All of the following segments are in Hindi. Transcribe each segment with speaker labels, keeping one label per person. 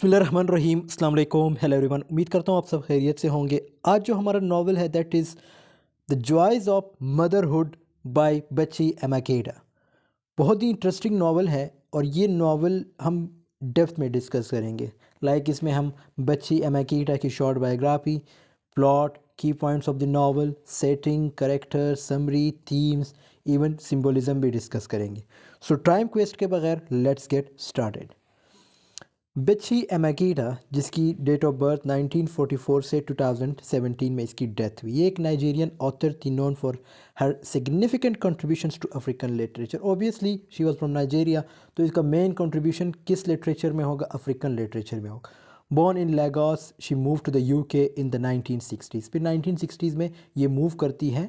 Speaker 1: बिस्मिल्लाहिर्रहमानिर्रहीम, अस्सलाम वालेकुम, हेलो एवरीवन। उम्मीद करता हूँ आप सब खैरियत से होंगे। आज जो हमारा नावल है that is the joys of motherhood by Buchi Emecheta. बहुत ही इंटरेस्टिंग नावल है और ये नावल हम डेप्थ में डिस्कस करेंगे। इसमें हम बची एमाकेडा की शॉर्ट बायोग्राफी, प्लॉट, की points of the novel, setting, character, summary, themes, even symbolism भी डिस्कस करेंगे। सो टाइम वेस्ट के बगैर लेट्स गेट स्टार्टेड। बिची एमाकेडा, जिसकी डेट ऑफ बर्थ 1944 से 2017 में इसकी डेथ हुई, ये एक नाइजीरियन ऑथर थी known for her significant contributions to African literature. Obviously she was from Nigeria, तो इसका मेन कंट्रीब्यूशन किस लिटरेचर में होगा? अफ्रीकन लिटरेचर में होगा। Born in Lagos, she move to the UK in the 1960s। फिर 1960s में ये मूव करती है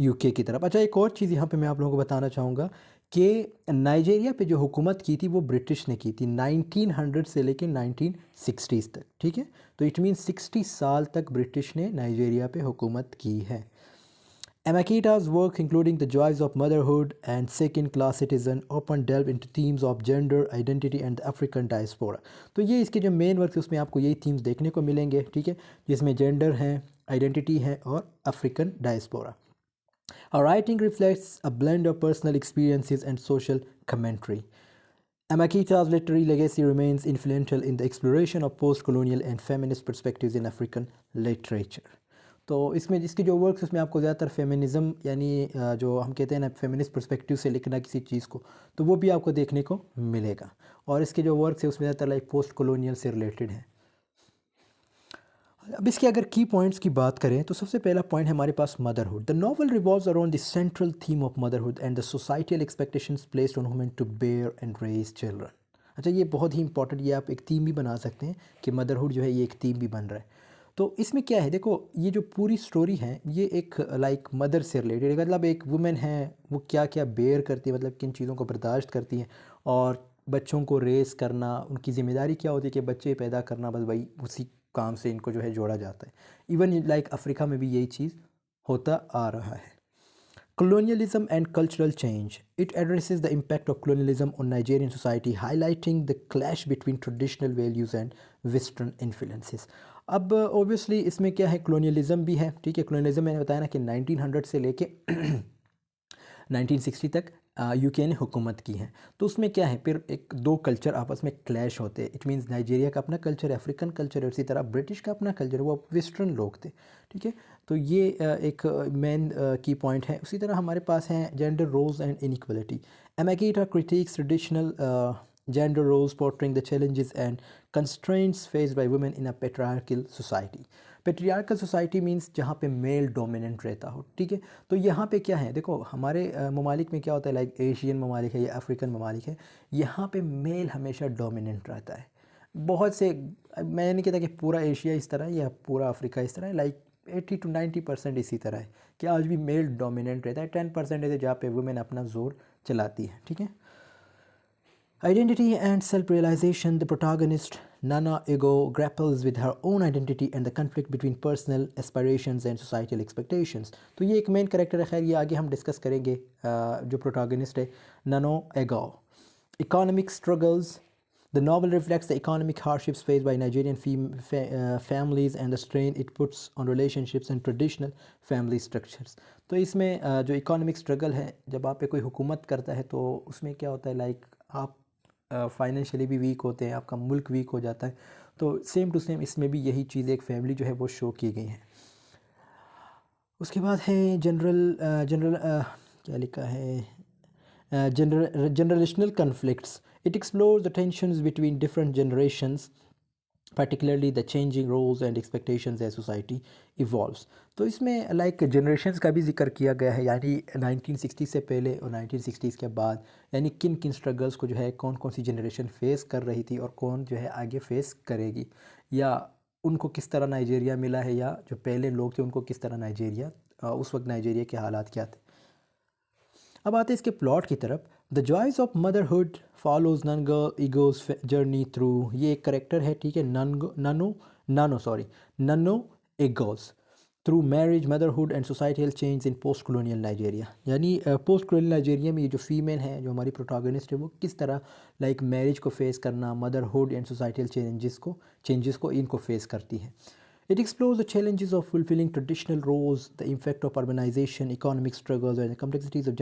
Speaker 1: यूके की तरफ। अच्छा, एक और चीज़ यहाँ पे मैं आप लोगों को बताना चाहूँगा कि नाइजीरिया पे जो हुकूमत की थी वो ब्रिटिश ने की थी 1900 से लेकर 1960s तक। ठीक है, तो इट मीन 60 साल तक ब्रिटिश ने नाइजीरिया पे हुकूमत की है। Amakeda's work, including The Joys of Motherhood and Second Class Citizen, often delve into themes of gender, identity and the African diaspora। तो ये इसके जो मेन वर्क है उसमें आपको यही थीम्स देखने को मिलेंगे। ठीक है, जिसमें जेंडर है, आइडेंटिटी है और African diaspora. Her writing reflects a blend of personal experiences and social commentary. Amakita's literary legacy remains influential in the exploration of post-colonial and feminist perspectives in African literature. तो इसमें जिसके जो वर्क्स उसमें आपको ज़्यादातर फेमिनिज़म यानी जो हम कहते हैं ना फेमिनिस्ट पर्सपेक्टिव से लिखना किसी चीज़ को, तो वो भी आपको देखने को मिलेगा। और इसके जो वर्क्स है उसमें ज़्यादातर पोस्ट कॉलोनियल से रिलेटेड है। अब इसके अगर की पॉइंट्स की बात करें तो सबसे पहला पॉइंट है हमारे पास motherhood. The novel revolves around the central theme of motherhood and the societal expectations placed on women to bear and raise children. अच्छा, ये बहुत ही इंपॉर्टेंट, ये आप एक थीम भी बना सकते हैं कि मदरहुड जो है ये एक थीम भी बन रहा है। तो इसमें क्या है, देखो ये जो पूरी स्टोरी है ये एक मदर से रिलेटेड, मतलब एक वुमेन है वो क्या क्या बेयर करती है, मतलब किन चीज़ों को बर्दाश्त करती हैं, और बच्चों को रेस करना, उनकी ज़िम्मेदारी क्या होती है कि बच्चे पैदा करना, बस वही उसी काम से इनको जो है जोड़ा जाता है। इवन अफ्रीका में भी यही चीज़ होता आ रहा है। Colonialism and cultural change. It addresses the impact of colonialism on Nigerian society, highlighting the clash between traditional values and Western influences. अब ऑब्वियसली इसमें क्या है, colonialism भी है। ठीक है, colonialism मैंने बताया ना कि 1900 से लेके 1960 तक यूके ने हुकूमत की है। तो उसमें क्या है, फिर एक दो कल्चर आपस में क्लैश होते हैं। इट मीन्स नाइजीरिया का अपना कल्चर है, अफ्रीकन कल्चर है, उसी तरह ब्रिटिश का अपना कल्चर है, वो वेस्टर्न लोग थे। ठीक है, तो ये एक मेन की पॉइंट है। उसी तरह हमारे पास हैं gender roles and inequality. Emecheta critiques traditional gender roles portraying the challenges and constraints faced by women in a patriarchal society. Patriarchal society means जहाँ पे मेल डोमिनेंट रहता हो। ठीक है, तो यहाँ पे क्या है, देखो हमारे ममालिक में क्या होता है, एशियन ममालिक है या अफ्रीकन ममालिक है, यहाँ पे मेल हमेशा डोमिनेंट रहता है। बहुत से, मैं नहीं कहता कि पूरा एशिया इस तरह है या पूरा अफ्रीका इस तरह है, 80 to 90% इसी तरह है कि आज भी मेल डोमिनेंट रहता है। 10% है जहाँ पे वुमेन अपना जोर चलाती है। ठीक है, Identity and self-realization. The protagonist, Nana Ego, grapples with her own identity and the conflict between personal aspirations and societal expectations. तो ये एक मेन कैरेक्टर है, खैर ये आगे हम डिस्कस करेंगे। जो प्रोटागनिस्ट है ननो एगो। Economic struggles. The novel reflects the economic hardships faced by Nigerian families and the strain it puts on relationships and traditional family structures. तो इसमें जो इकोनॉमिक स्ट्रगल है, जब आप पे कोई हुकूमत करता है तो उसमें क्या होता है, आप फाइनेंशियली भी वीक होते हैं, आपका मुल्क वीक हो जाता है। तो सेम टू सेम इसमें भी यही चीज़, एक फैमिली जो है वो शो की गई है। उसके बाद है जनरल क्या लिखा है, generational conflicts. It explores the tensions between different generations, particularly the changing roles and expectations as society evolves। तो इसमें जनरेशन्स का भी जिक्र किया गया है, यानी 1960 से पहले और 1960s के बाद, यानी किन किन स्ट्रगल्स को जो है कौन कौन सी जनरेशन फेस कर रही थी और कौन जो है आगे फेस करेगी, या उनको किस तरह नाइजीरिया मिला है, या जो पहले लोग थे उनको किस तरह नाइजीरिया, उस वक्त नाइजीरिया के हालात क्या थे। अब आते हैं इसके प्लॉट की तरफ। The joys of motherhood follows Nnu Ego's journey through. ये एक करेक्टर है, ठीक है, Nnu Ego's. Through marriage, motherhood and societal change in post colonial Nigeria. यानी पोस्ट कॉलोनियल नाइजीरिया में ये जो फीमेल है, जो हमारी प्रोटोगनिस्ट है, वो किस तरह लाइक मैरिज को फेस करना, मदरहुड एंड सोसाइटल चेंजेस को इनको फेस करती है। It explores the challenges of fulfilling traditional roles, the impact of urbanization, economic struggles, and the complexities of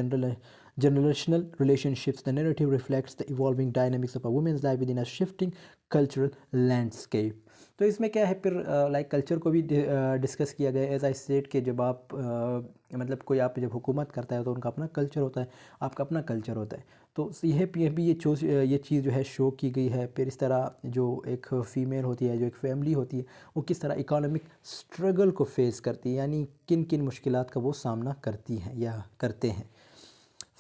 Speaker 1: generational relationships. The narrative reflects the evolving dynamics of a woman's life within a shifting cultural landscape. तो इसमें क्या है फिर लाइक कल्चर को भी डिस्कस किया गया। एज आई सेड कि जब आप मतलब कोई आप जब हुकूमत करता है तो उनका अपना कल्चर होता है, आपका अपना कल्चर होता है। तो ये चीज़ जो है शो की गई है। फिर इस तरह जो एक फ़ीमेल होती है, जो एक फैमिली होती है, वो किस तरह इकोनॉमिक स्ट्रगल को फेस करती है, यानी किन किन मुश्किलात का वो सामना करती हैं या करते हैं।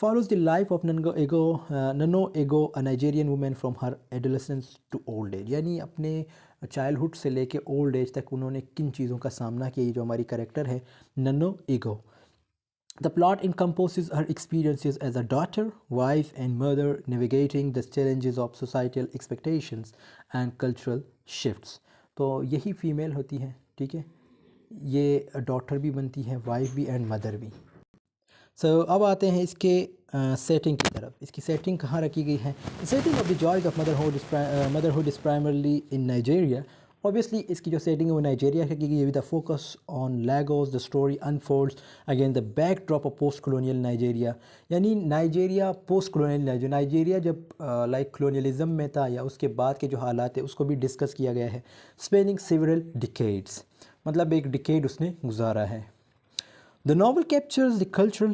Speaker 1: Follows the life of Nano Ego, a Nigerian woman from her adolescence to old age। यानी अपने चाइल्डहुड से लेके ओल्ड एज तक उन्होंने किन चीज़ों का सामना किया। ये जो हमारी करेक्टर है ननो ego. The plot encompasses her experiences as a daughter, wife and mother, navigating the challenges of societal expectations and cultural shifts। तो यही फीमेल होती है, ठीक है। ये डॉटर भी बनती है, वाइफ भी एंड मदर भी। अब आते हैं इसके सेटिंग की तरफ। इसकी सेटिंग कहाँ रखी गई है। Setting of the joys of motherhood is primarily in Nigeria. Obviously इसकी जो सेटिंग है वो नाइजीरिया की गई है with the focus on Lagos. The story unfolds against the backdrop of post colonial Nigeria. यानी नाइजीरिया पोस्ट कॉलोनियल नाइजीरिया जब लाइक कॉलोनियलिज्म में था या उसके बाद के जो हालात है उसको भी डिस्कस किया गया है। स्पेनिंग सेवरल डिकेड्स, मतलब एक डिकेड उसने गुजारा है। The novel captures the cultural,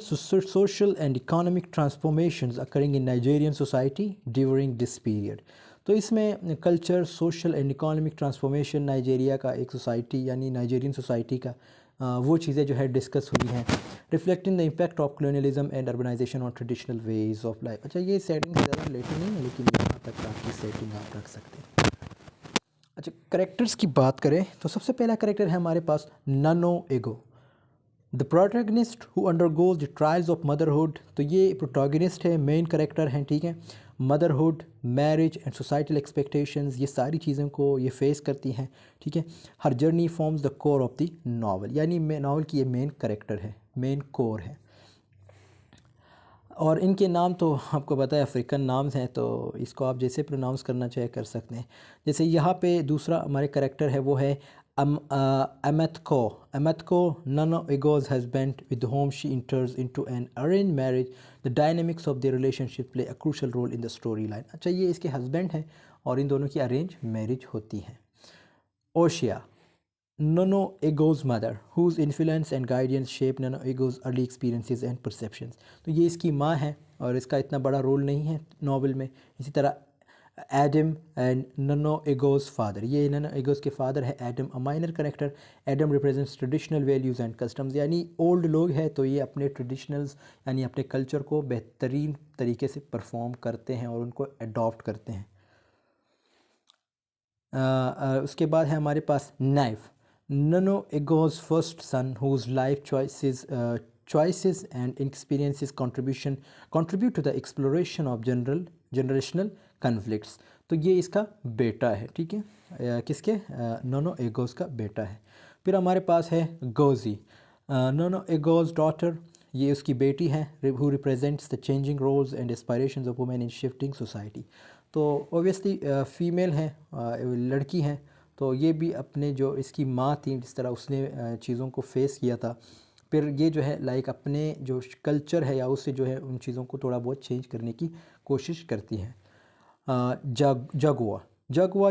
Speaker 1: social and economic transformations occurring in Nigerian society during this period। तो इसमें culture, social and economic transformation Nigeria का एक सोसाइटी यानी नाइजीरियन सोसाइटी का वो चीज़ें जो है डिस्कस हुई हैं। Reflecting the impact of colonialism and urbanisation on traditional ways of life. अच्छा, ये सेटिंग ज़्यादा रिलेटेड नहीं है लेकिन यहाँ तक आपकी सेटिंग आप रख सकते हैं। अच्छा, करेक्टर्स की बात करें तो सबसे पहला करेक्टर है हमारे पास ननो एगो, the protagonist who undergoes the trials of motherhood. तो ये प्रोटैगनिस्ट है, मेन करेक्टर हैं, ठीक है। Motherhood, marriage and societal expectations, ये सारी चीज़ों को ये फेस करती हैं, ठीक है। हर journey forms the core of the novel, यानी नावल की ये मेन करेक्टर है, मेन कोर है। और इनके नाम तो आपको पता है अफ्रीकन नाम्स हैं, तो इसको आप जैसे प्रोनाउंस करना चाहे कर सकते हैं। जैसे यहाँ पे दूसरा हमारे करेक्टर है वो है Ametko, Nano Ego's husband, with whom she enters into an arranged marriage. The dynamics of their relationship play a crucial role in the storyline। अच्छा, ये इसके हस्बैंड हैं और इन दोनों की अरेंज मैरिज होती है। ओशिया, Nano Ego's mother, whose influence and guidance shape Nano Ego's early experiences and perceptions। तो ये इसकी माँ है और इसका इतना बड़ा रोल नहीं है नॉवल में। इसी तरह एडम एंड ननो एगोज़ फादर, ये ननो एगोज़ के फादर है Adam, a minor character. Adam represents traditional values and customs, यानी ओल्ड लोग हैं तो ये अपने ट्रेडिशनल्स यानी अपने कल्चर को बेहतरीन तरीके से परफॉर्म करते हैं और उनको अडॉप्ट करते हैं। उसके बाद है हमारे पास Nnaife, Nnu Ego's first son whose life choices and experiences contribute to the exploration of generational conflicts। तो ये इसका बेटा है, ठीक है। किसके? नोनो एगोज़ का बेटा है। फिर हमारे पास है गोजी, नोनो एगोज़ डॉटर, ये उसकी बेटी है। Who represents the changing roles and aspirations of women in shifting society. तो ऑब्वियसली फीमेल है, लड़की है, तो ये भी अपने जो इसकी माँ थी जिस तरह उसने चीज़ों को फेस किया था, फिर ये जो है लाइक अपने जो कल्चर है या उससे जो है उन चीज़ों को थोड़ा बहुत चेंज करने की कोशिश करती है। जगुआ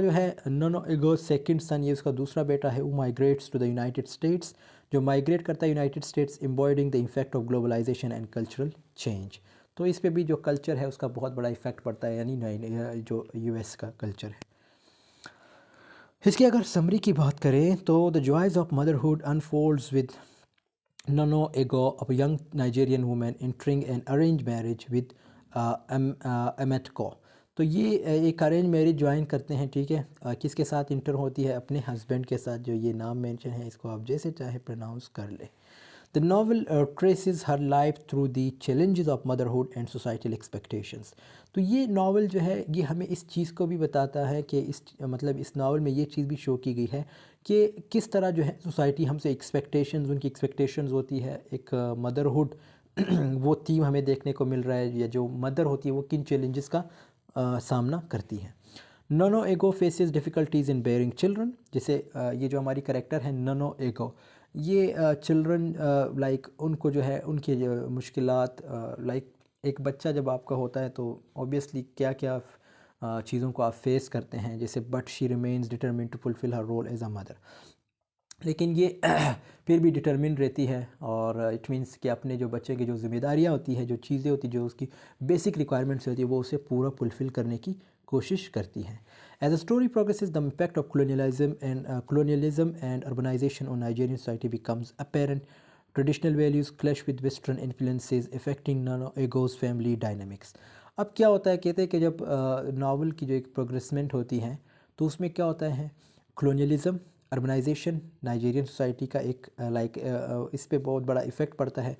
Speaker 1: जो है नोनो एगोज़ सेकंड सन, ये उसका दूसरा बेटा है। वो migrates to the United States, जो माइग्रेट करता है United States, embodying the effect of globalisation and cultural change. तो इस पे भी जो कल्चर है उसका बहुत बड़ा इफेक्ट पड़ता है, यानी जो यूएस का कल्चर है। इसकी अगर समरी की बात करें तो the joys of motherhood unfolds with Nano Ego, a young Nigerian woman entering an arranged marriage with Ametko। तो ये एक अरेंज मैरिज ज्वाइन करते हैं, ठीक है। किसके साथ इंटर होती है? अपने हस्बैंड के साथ। जो ये नाम मेंशन है इसको आप जैसे चाहे प्रोनाउंस कर ले। The novel traces her life through the challenges of motherhood and societal expectations. तो ये नावल जो है ये हमें इस चीज़ को भी बताता है कि इस नावल में ये चीज़ भी शो की गई है कि किस तरह जो है सोसाइटी हमसे एक्सपेक्टेशंस, उनकी एक्सपेक्टेशंस होती है। एक मदरहुड वो थीम हमें देखने को मिल रहा है, या जो मदर होती है वो किन चैलेंजेस का सामना करती है। ननो एगो faces difficulties in bearing children. जैसे ये जो हमारी करेक्टर है ननो एगो, ये चिल्ड्रन लाइक उनको जो है उनकी जो मुश्किलात, लाइक एक बच्चा जब आपका होता है तो ऑब्वियसली क्या क्या चीज़ों को आप फेस करते हैं। जैसे but she remains determined to fulfil her role as a mother. लेकिन ये फिर भी डिटरमिन रहती है, और इट मीन्स कि अपने जो बच्चे की जो ज़िम्मेदारियाँ होती है, जो चीज़ें होती हैं, जो उसकी बेसिक रिक्वायरमेंट्स होती है, वो उसे पूरा फुलफ़िल करने की कोशिश करती है। As a story progresses the impact of colonialism and urbanization on Nigerian society becomes apparent. Traditional values clash with Western influences affecting Nano Ego's family dynamics. अब क्या होता है, कहते हैं कि जब नावल की जो एक प्रोग्रेसमेंट होती है तो उसमें क्या होता है, कलोनियलिज़म, अर्बनाइजेशन नाइजीरियन सोसाइटी का एक इस पे बहुत बड़ा इफ़ेक्ट पड़ता है।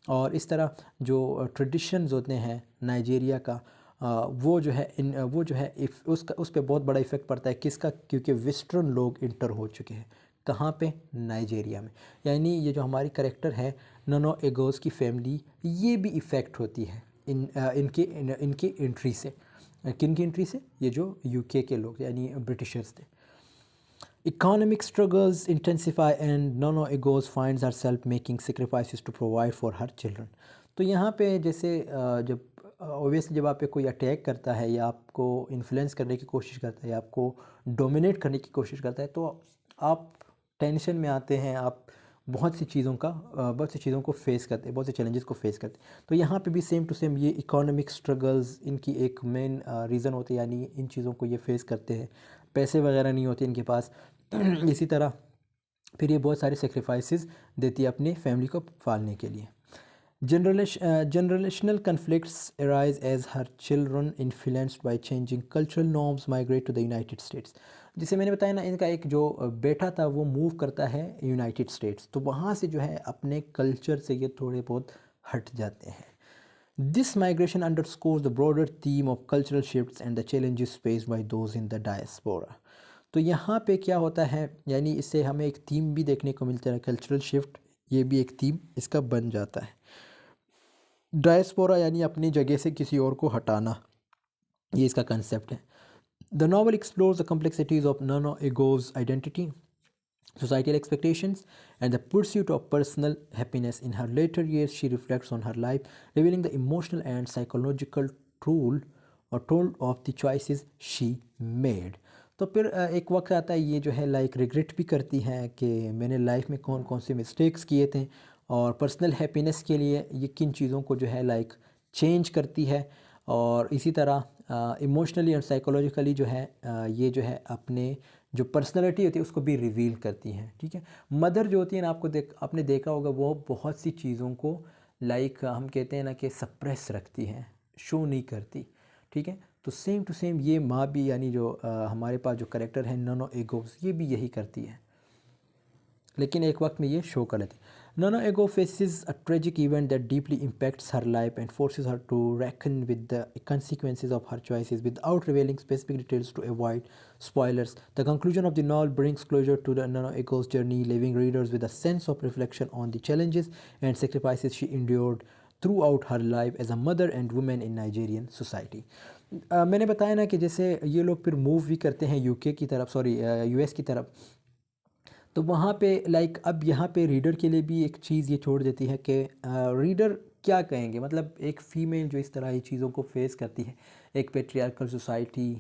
Speaker 1: और इस तरह जो ट्रेडिशंस होते हैं नाइजीरिया का, वो जो है इफ उसका उस पे बहुत बड़ा इफ़ेक्ट पड़ता है। किसका? क्योंकि वेस्टर्न लोग इंटर हो चुके हैं। कहाँ पे? नाइजीरिया में। यानी ये जो हमारी करेक्टर है ननो एगोस की फैमिली, ये भी इफ़ेक्ट होती है इनकी एंट्री से। किन की एंट्री से? ये जो यूके के लोग यानी ब्रिटिशर्स थे। Economic struggles intensify and Nono Egos finds herself making sacrifices to provide for her children. तो यहाँ पे जैसे जब ऑब्वियसली जब आप पे कोई अटैक करता है या आपको इन्फ्लुएंस करने की कोशिश करता है या आपको डोमिनेट करने की कोशिश करता है, तो आप टेंशन में आते हैं, आप बहुत सी चीज़ों को फेस करते हैं, बहुत से चैलेंजेस को फेस करते हैं। तो यहाँ पे भी सेम टू सेम ये इकोनॉमिक स्ट्रगल्स इनकी एक मेन रीज़न होती है, यानी इन चीज़ों को ये फेस करते हैं। पैसे वगैरह नहीं होते इनके पास। इसी तरह फिर ये बहुत सारे सेक्रीफाइसेस देती है अपनी फैमिली को पालने के लिए। Generational conflicts arise as her children, influenced by changing cultural norms, migrate to the United States. जिसे मैंने बताया ना, इनका एक जो बेटा था वो मूव करता है यूनाइटेड स्टेट्स, तो वहाँ से जो है अपने कल्चर से ये थोड़े बहुत हट जाते हैं। This migration underscores the broader theme of cultural shifts and the challenges faced by those in the diaspora. तो यहाँ पे क्या होता है, यानी इससे हमें एक थीम भी देखने को मिलता है, कल्चरल शिफ्ट, ये भी एक थीम इसका बन जाता है। डायस्पोरा यानी अपनी जगह से किसी और को हटाना, ये इसका कंसेप्ट है। The novel explores the complexities of Nnu Ego's identity, societal expectations, and the pursuit of personal happiness. In her later years, she reflects on her life, revealing the emotional and psychological toll of the choices she made. तो फिर एक वक्त आता है ये जो है लाइक रिग्रेट भी करती हैं कि मैंने लाइफ में कौन कौन से मिस्टेक्स किए थे, और पर्सनल हैप्पीनेस के लिए ये किन चीज़ों को जो है लाइक चेंज करती है। और इसी तरह इमोशनली और साइकोलॉजिकली जो है ये जो है अपने जो पर्सनैलिटी होती है उसको भी रिवील करती हैं। ठीक है, मदर जो होती है ना, आपने देखा होगा वो बहुत सी चीज़ों को लाइक हम कहते हैं ना कि सप्रेस रखती हैं, शो नहीं करती। ठीक है, तो सेम टू सेम ये माँ भी, यानी जो हमारे पास जो करेक्टर है ननो एगोस, ये भी यही करती है, लेकिन एक वक्त में ये शो कर लेती है। Nana Ego faces a tragic event that deeply impacts her life and forces her to reckon with the consequences of her choices without revealing specific details to avoid spoilers. The conclusion of the novel brings closure to the Nana Ego's journey, leaving readers with a sense of reflection on the challenges and sacrifices she endured throughout her life as a mother and woman in Nigerian society. मैंने बताया ना कि जैसे ये लोग फिर मूव भी करते हैं यूके की तरफ, सॉरी यूएस की तरफ। तो वहाँ पे लाइक अब यहाँ पे रीडर के लिए भी एक चीज़ ये छोड़ देती है कि रीडर क्या कहेंगे, मतलब एक फ़ीमेल जो इस तरह की चीज़ों को फेस करती है, एक पेट्रियार्कल सोसाइटी,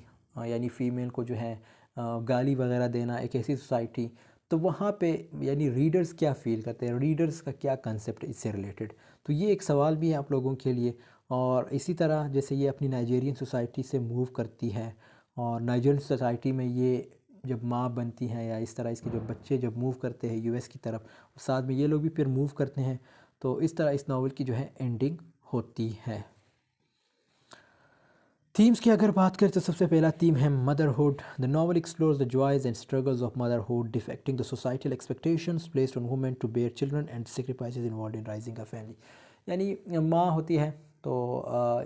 Speaker 1: यानी फ़ीमेल को जो है गाली वगैरह देना, एक ऐसी सोसाइटी, तो वहाँ पे यानी रीडर्स क्या फ़ील करते हैं, रीडर्स का क्या कंसेप्ट इससे रिलेटेड। तो ये एक सवाल भी है आप लोगों के लिए। और इसी तरह जैसे ये अपनी नाइजीरियन सोसाइटी से मूव करती है, और नाइजीरियन सोसाइटी में ये जब माँ बनती हैं, या इस तरह इसके जो बच्चे जब मूव करते हैं यूएस की तरफ, साथ में ये लोग भी फिर मूव करते हैं, तो इस तरह इस नावल की जो है एंडिंग होती है। थीम्स की अगर बात करें तो सबसे पहला थीम है motherhood. The novel explores the joys and struggles of motherhood, depicting the societal expectations placed on women to bear children and sacrifices involved in raising a family. यानी माँ होती है तो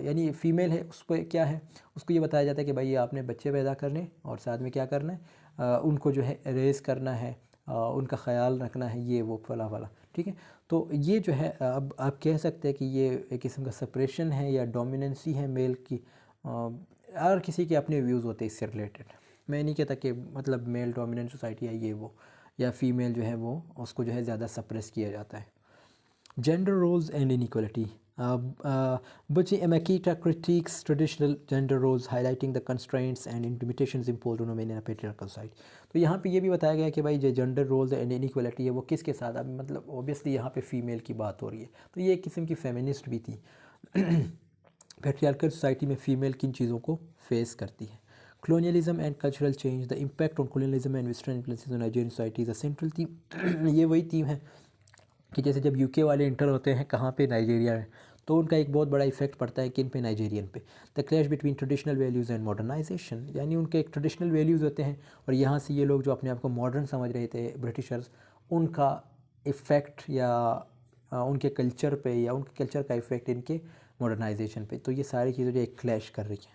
Speaker 1: यानी फ़ीमेल है, उसको क्या है, उसको ये बताया जाता है कि भाई आपने बच्चे पैदा करने और साथ में क्या करना है, उनको जो है रेज़ करना है, उनका ख़याल रखना है, ये वो फला फला। ठीक है, तो ये जो है अब आप कह सकते हैं कि ये एक किस्म का सेपरेशन है या डोमिनेंसी है मेल की। हर किसी के अपने व्यूज़ होते हैं इससे रिलेटेड। मैं नहीं कहता कि मतलब मेल डोमिनेंट सोसाइटी है ये वो, या फीमेल जो है वो उसको जो है ज़्यादा सप्रेस किया जाता है। Gender roles and inequality. Butchie Emakita critiques traditional gender roles, highlighting the constraints and limitations imposed on women in a patriarchal society. तो यहाँ पे ये भी बताया गया है कि भाई जो जेंडर रोल्स एंड इनइक्वालिटी है वो किसके साथ, अब मतलब ऑब्वियसली यहाँ पे फीमेल की बात हो रही है, तो ये एक किस्म की फेमिनिस्ट भी थी। पेट्रियार्कल सोसाइटी में फ़ीमेल किन चीज़ों को फेस करती है। colonialism and cultural change, the impact on colonialism and western influences on Nigerian society is a central theme। ये वही थीम है कि जैसे जब यूके वाले इंटर होते हैं कहाँ पे, नाइजीरिया में, तो उनका एक बहुत बड़ा इफेक्ट पड़ता है किन पे, नाइजीरियन पे। The clash between traditional values and modernisation, यानी उनके एक ट्रेडिशनल वैल्यूज़ होते हैं और यहाँ से ये लोग जो अपने आप को मॉडर्न समझ रहे थे ब्रिटिशर्स, उनका इफ़ेक्ट या उनके कल्चर पे या उनके कल्चर का इफ़ेक्ट इनके मॉडर्नाइजेशन पे। तो ये सारी चीज़ें जो एक क्लैश कर रही हैं।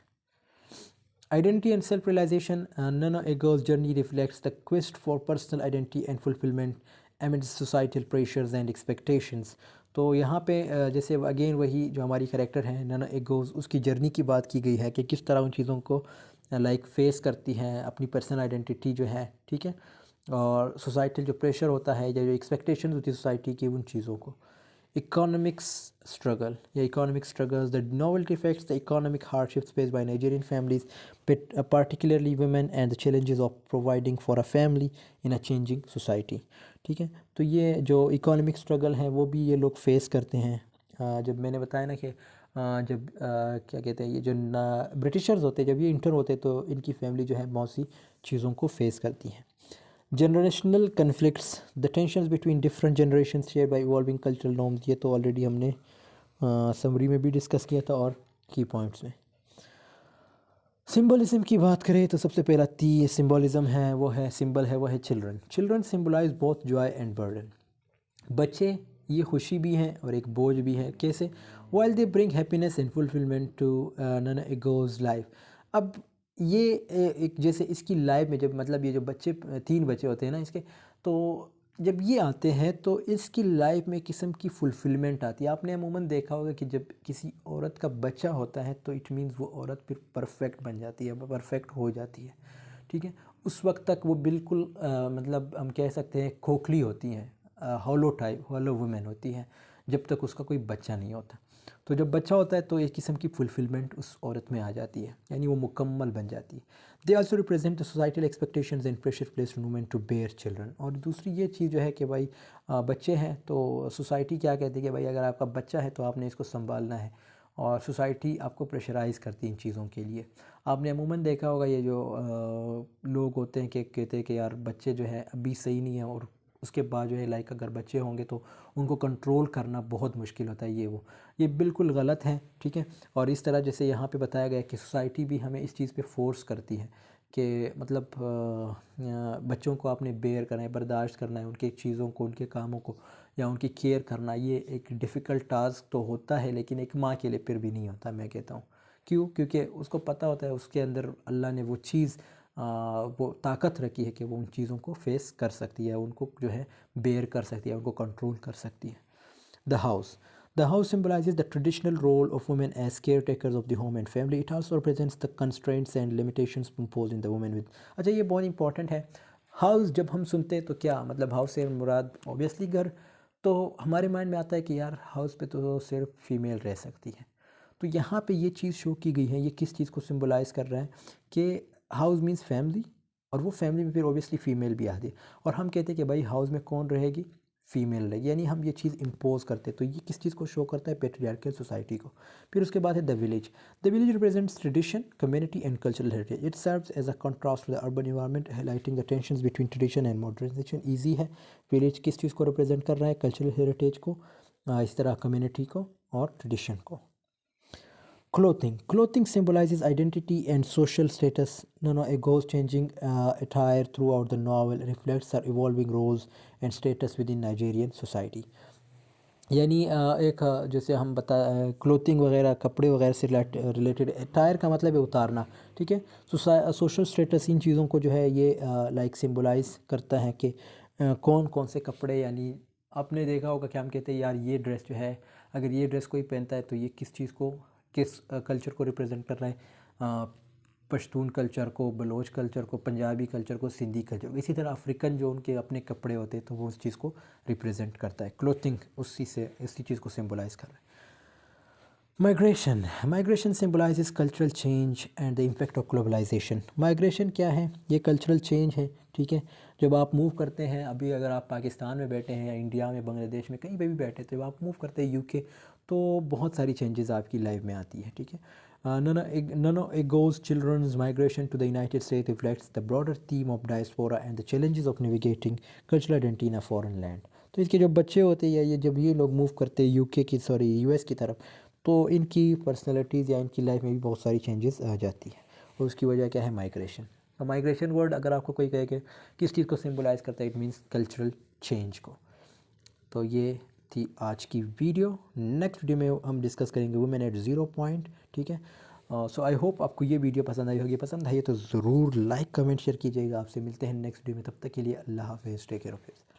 Speaker 1: Identity and self-realization, Nana A Girl's journey reflects the quest for personal identity and fulfillment amidst societal pressures and expectations। तो यहाँ पे जैसे अगेन वही जो हमारी कैरेक्टर है नैना ए गोज़, उसकी जर्नी की बात की गई है कि किस तरह उन चीज़ों को लाइक फेस करती हैं, अपनी पर्सनल आइडेंटिटी जो है, ठीक है, और सोसाइटल जो प्रेशर होता है या जो एक्सपेक्टेशन होती है सोसाइटी की, उन चीज़ों को। Economics struggle, yeah, economic struggles. The novel reflects the economic hardships faced by Nigerian families, but particularly women, and the challenges of providing for a family in a changing society। ठीक है, तो ये जो इकोनॉमिक स्ट्रगल है वो भी ये लोग फेस करते हैं। जब मैंने बताया ना कि जब क्या कहते हैं, ये जो ब्रिटिशर्स होते हैं जब ये इंटर होते हैं तो इनकी फैमिली जो है बहुत सी चीज़ों को फेस करती है। Generational conflicts, the tensions between different generation share by evolving cultural norms, ये तो ऑलरेडी हमने समरी में भी डिस्कस किया था और की पॉइंट्स में। सिंबलिज्म की बात करें तो सबसे पहला सिंबलिज्म है वो है, सिंबल है वो है children. Children symbolise both joy and burden. बच्चे ये खुशी भी हैं और एक बोझ भी है। कैसे? While they bring happiness and fulfilment to Nnu Ego's life. अब ये एक जैसे इसकी लाइफ में जब मतलब ये जो बच्चे 3 बच्चे होते हैं ना इसके, तो जब ये आते हैं तो इसकी लाइफ में किस्म की फुलफिलमेंट आती है। आपने अमूमन देखा होगा कि जब किसी औरत का बच्चा होता है तो इट मीन्स वो औरत फिर परफेक्ट बन जाती है, परफेक्ट हो जाती है। ठीक है, उस वक्त तक वो बिल्कुल मतलब हम कह सकते हैं खोखली होती हैं, हॉलो टाइप, हॉलो वुमेन होती हैं जब तक उसका कोई बच्चा नहीं होता। तो जब बच्चा होता है तो एक किस्म की फुलफिलमेंट उस औरत में आ जाती है, यानी वो मुकम्मल बन जाती है। They also represent the societal expectations and pressure placed on women to bear children. और दूसरी ये चीज़ जो है कि भाई बच्चे हैं तो सोसाइटी क्या कहती है कि भाई अगर आपका बच्चा है तो आपने इसको संभालना है, और सोसाइटी आपको प्रेशराइज़ करती है इन चीज़ों के लिए। आपने अमूमन देखा होगा ये जो लोग होते हैं कि कहते हैं कि यार बच्चे जो है अभी सही नहीं है, और उसके बाद जो है लाइक अगर बच्चे होंगे तो उनको कंट्रोल करना बहुत मुश्किल होता है, ये बिल्कुल गलत है। ठीक है, और इस तरह जैसे यहाँ पे बताया गया कि सोसाइटी भी हमें इस चीज़ पे फोर्स करती है कि मतलब बच्चों को आपने बेयर करना है, बर्दाश्त करना है, उनके चीज़ों को, उनके कामों को या उनकी केयर करना। ये एक डिफ़िकल्ट टास्क तो होता है लेकिन एक माँ के लिए फिर भी नहीं होता, मैं कहता हूँ। क्यों? क्योंकि उसको पता होता है उसके अंदर अल्लाह ने वो चीज़ वो ताकत रखी है कि वो उन चीज़ों को फेस कर सकती है, उनको जो है बेयर कर सकती है, उनको कंट्रोल कर सकती है। The house, the house symbolizes the traditional role of women as caretakers of the home and family. It also represents the constraints and limitations imposed in the women with। अच्छा, ये बहुत इंपॉर्टेंट है। हाउस जब हम सुनते हैं तो क्या मतलब, हाउस से मुराद ऑब्वियसली घर। तो हमारे माइंड में आता है कि यार हाउस पे तो सिर्फ फीमेल रह सकती है। तो यहाँ पे ये चीज़ शो की गई है, ये किस चीज़ को सिम्बलाइज़ कर रहा है कि हाउस मीन्स फैमिली, और वो फैमिली में फिर ऑब्वियसली फ़ीमेल भी आती है। और हम कहते हैं कि भाई हाउस में कौन रहेगी, फीमेल रहेगी, यानी हम ये चीज़ इम्पोज करते हैं। तो ये किस चीज़ को शो करता है, पेट्रियार्कल सोसाइटी को। फिर उसके बाद है the village. The village represents tradition, community and cultural heritage. It serves as a contrast to the urban environment, highlighting the tensions between tradition and modernisation. Easy है, विलेज किस चीज़ को रिप्रेजेंट कर रहा है, कल्चरल हेरिटेज को, इस तरह कम्युनिटी को और ट्रेडिशन को। Clothing symbolizes identity and social status. Nano Ego's changing attire throughout the novel reflects her evolving roles and status within Nigerian society. यानी एक जैसे हम बता क्लोथिंग वगैरह कपड़े वगैरह से रिलेटेड, अटायर का मतलब है उतारना, ठीक है। सोशल स्टेटस इन चीज़ों को जो है ये लाइक सिंबलाइज करता है कि कौन कौन से कपड़े, यानी आपने देखा होगा कि हम कहते हैं यार ये ड्रेस जो है, अगर ये ड्रेस कोई पहनता है तो ये किस चीज़ को, किस कल्चर को रिप्रेजेंट कर रहा है, पश्तून कल्चर को, बलोच कल्चर को, पंजाबी कल्चर को, सिंधी कल्चर को। इसी तरह अफ्रीकन जो उनके अपने कपड़े होते हैं तो वो उस चीज़ को रिप्रेजेंट करता है। क्लोथिंग उसी चीज़ को सिंबलाइज कर रहा है। Migration symbolises cultural change and the impact of globalisation. Migration क्या है? ये कल्चरल चेंज है, ठीक है। जब आप मूव करते हैं, अभी अगर आप पाकिस्तान में बैठे हैं या इंडिया में, बांग्लादेश में, कहीं पे भी बैठे, तो जब आप मूव करते हैं यूके, तो बहुत सारी चेंजेस आपकी लाइफ में आती है, ठीक है। Nano Ego's children's migration to the United States reflects the broader theme of diaspora and the challenges of navigating cultural identity in a foreign land. तो इसके जो बच्चे होते हैं या ये जब ये लोग मूव करते हैं यूके की, सॉरी यूएस की तरफ, तो इनकी पर्सनैलिटीज़ या इनकी लाइफ में भी बहुत सारी चेंजेस आ जाती है। और उसकी वजह क्या है? माइग्रेशन। तो माइग्रेशन वर्ड अगर आपको कोई कहे कि किस चीज़ को सिंबलाइज करता है, इट मीन्स कल्चरल चेंज को। तो ये थी आज की वीडियो। नेक्स्ट वीडियो में हम डिस्कस करेंगे वुमेन एट ज़ीरो पॉइंट, ठीक है। सो आई होप आपको ये वीडियो पसंद आई होगी। पसंद आई है तो ज़रूर लाइक कमेंट शेयर कीजिएगा। आपसे मिलते हैं नेक्स्ट वीडियो में, तब तक के लिए अल्लाह हाफ़िज़, टेक केयर ऑफ़ योरसेल्फ।